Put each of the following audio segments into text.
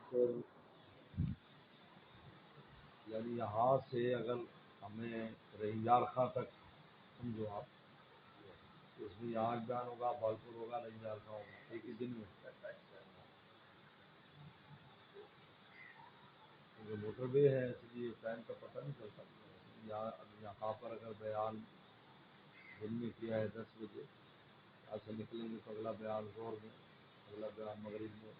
پھر یعنی یہاں سے اگر ہمیں رہیار خاں تک سمجھو آپ، اس میں یہاں بیان ہوگا، بالپور ہوگا، رہیار خاں ہوگا، ایک ہی دن میں. کیونکہ موٹر وے ہے اس لیے ٹائم کا پتہ نہیں چلتا. یہاں پر اگر بیان دن میں کیا ہے 10 بجے، یہاں سے نکلیں گے تو اگلا بیان ظہر میں، اگلا بیان مغرب میں.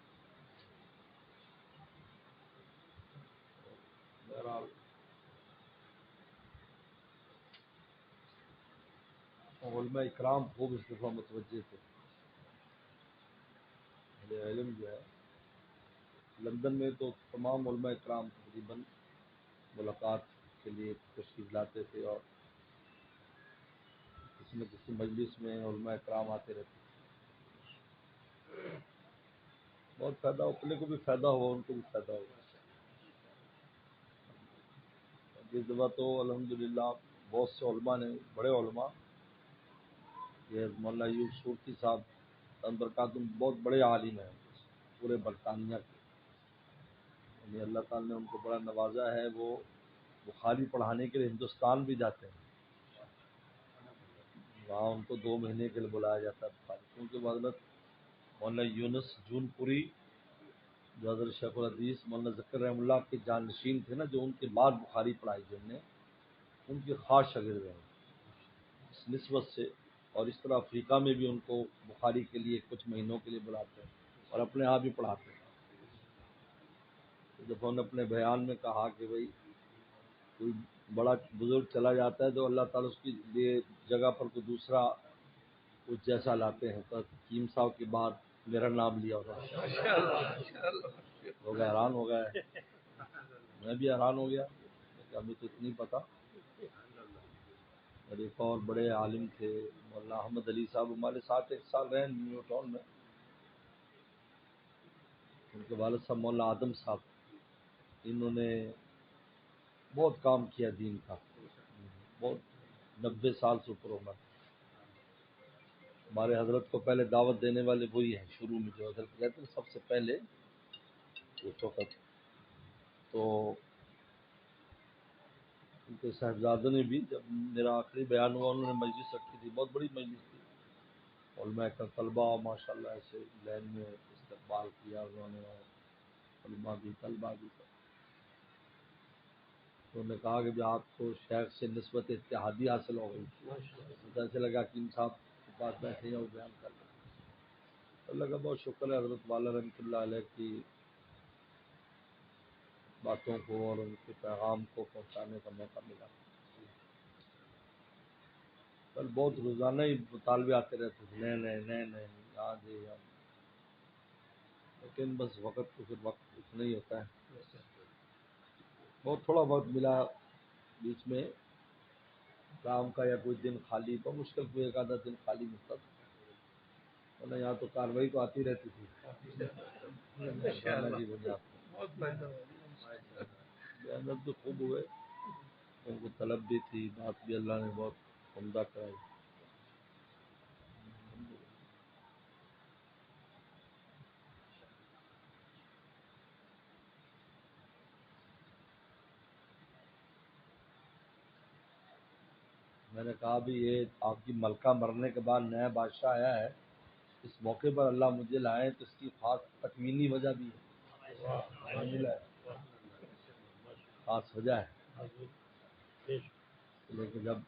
بہرحال علماء اکرام خوب اس دفعہ متوجہ تھے. علم جو ہے لندن میں تو تمام علماء اکرام تقریباً ملاقات کے لیے تشریف لاتے تھے، اور کسی نہ کسی مجلس میں علماء اکرام آتے رہتے. بہت فائدہ، اپنے کو بھی فائدہ ہوا، ان کو بھی فائدہ ہوا. اس دفعہ تو الحمدللہ بہت سے علماء نے، بڑے علماء، یہ مولانا ایوب صورتی صاحب برکاتم بہت بڑے عالم ہیں پورے برطانیہ کے. یعنی اللہ تعالیٰ نے ان کو بڑا نوازا ہے. وہ بخاری پڑھانے کے لیے ہندوستان بھی جاتے ہیں. وہاں ان کو 2 مہینے کے لیے بلایا جاتا ہے بخاری، کیونکہ وہ حضرت مولانا یونس جون پوری جو حضرت شیخ الحدیث مولانا ذکر رحمہ اللہ کے جانشین تھے نا، جو ان کے بعد بخاری پڑھائی جن نے، ان کے خاص شاگرد ہیں اس نسبت سے. اور اس طرح افریقہ میں بھی ان کو بخاری کے لیے کچھ مہینوں کے لیے بلاتے ہیں اور اپنے آپ ہی پڑھاتے ہیں. جب انہوں نے اپنے بیان میں کہا کہ بھئی کوئی بڑا بزرگ چلا جاتا ہے تو اللہ تعالیٰ اس کی لیے جگہ پر کوئی دوسرا کچھ جیسا لاتے ہیں، تو حکیم صاحب کے بعد میرا نام لیا ہوتا ہے. لوگ حیران ہو گئے، میں بھی حیران ہو گیا کہ ہمیں تو اتنی پتا. اور ایک اور بڑے عالم تھے مولانا احمد علی صاحب، ہمارے ساتھ 1 سال رہے نیو ٹاؤن میں. ان کے والد صاحب مولانا آدم صاحب، انہوں نے بہت کام کیا دین کا، بہت 90 سال سے اوپر عمر. ہمارے حضرت کو پہلے دعوت دینے والے وہی ہیں شروع میں، جو حضرت کہتے ہیں سب سے پہلے اس وقت. تو ان کے صاحبزادوں نے بھی، جب میرا آخری بیان ہوا انہوں نے مجلس رکھی تھی، بہت بڑی مجلس تھی. علماء کا طلبہ ماشاء اللہ ایسے لین میں استقبال کیا انہوں نے، علماء بھی طلبہ بھی. تو انہوں نے کہا کہ آپ کو شیخ سے نسبت اتحادی حاصل ہو گئی. مجھے ایسے لگا کہ ان صاحب کے پاس بیٹھے ہیں اور بیان کر رہے ہیں. اللہ کا بہت شکر ہے حضرت والا رحمۃ اللہ علیہ کی باتوں کو اور ان کے پیغام کو پہنچانے کا موقع ملا. کل بہت روزانہ ہی مطالبے آتے رہتے تھے، نئے یہاں دے یہاں، لیکن بس وقت تو پھر وقت اتنا ہی ہوتا ہے. بہت تھوڑا وقت ملا بیچ میں کام کا، یا کوئی دن خالی، بہت مشکل کوئی 1 آدھا دن خالی ملتا تھا. ورنہ یہاں تو کاروائی تو آتی رہتی تھی کی بنیاد پر. محنت تو خوب ہوئے، ان کو طلب بھی تھی، بات بھی اللہ نے بہت عمدہ کرائی. میں نے کہا بھی یہ آپ کی ملکہ مرنے کے بعد نیا بادشاہ آیا ہے، اس موقع پر اللہ مجھے لائے تو اس کی خاص تکوینی وجہ بھی ہے، خاص وجہ ہے. لیکن جب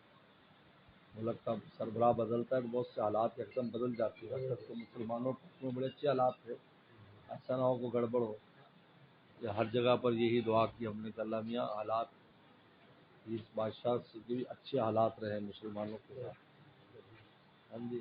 ملک کا سربراہ بدلتا ہے تو بہت سے حالات یکدم بدل جاتے ہیں. اب تک تو مسلمانوں میں بڑے اچھے حالات تھے، ایسا نہ ہو کہ گڑبڑ ہو. کہ ہر جگہ پر یہی دعا کی ہم نے کہ اللہ میاں حالات اس بادشاہ سے بھی اچھے حالات رہے مسلمانوں کے ساتھ. ہاں جی.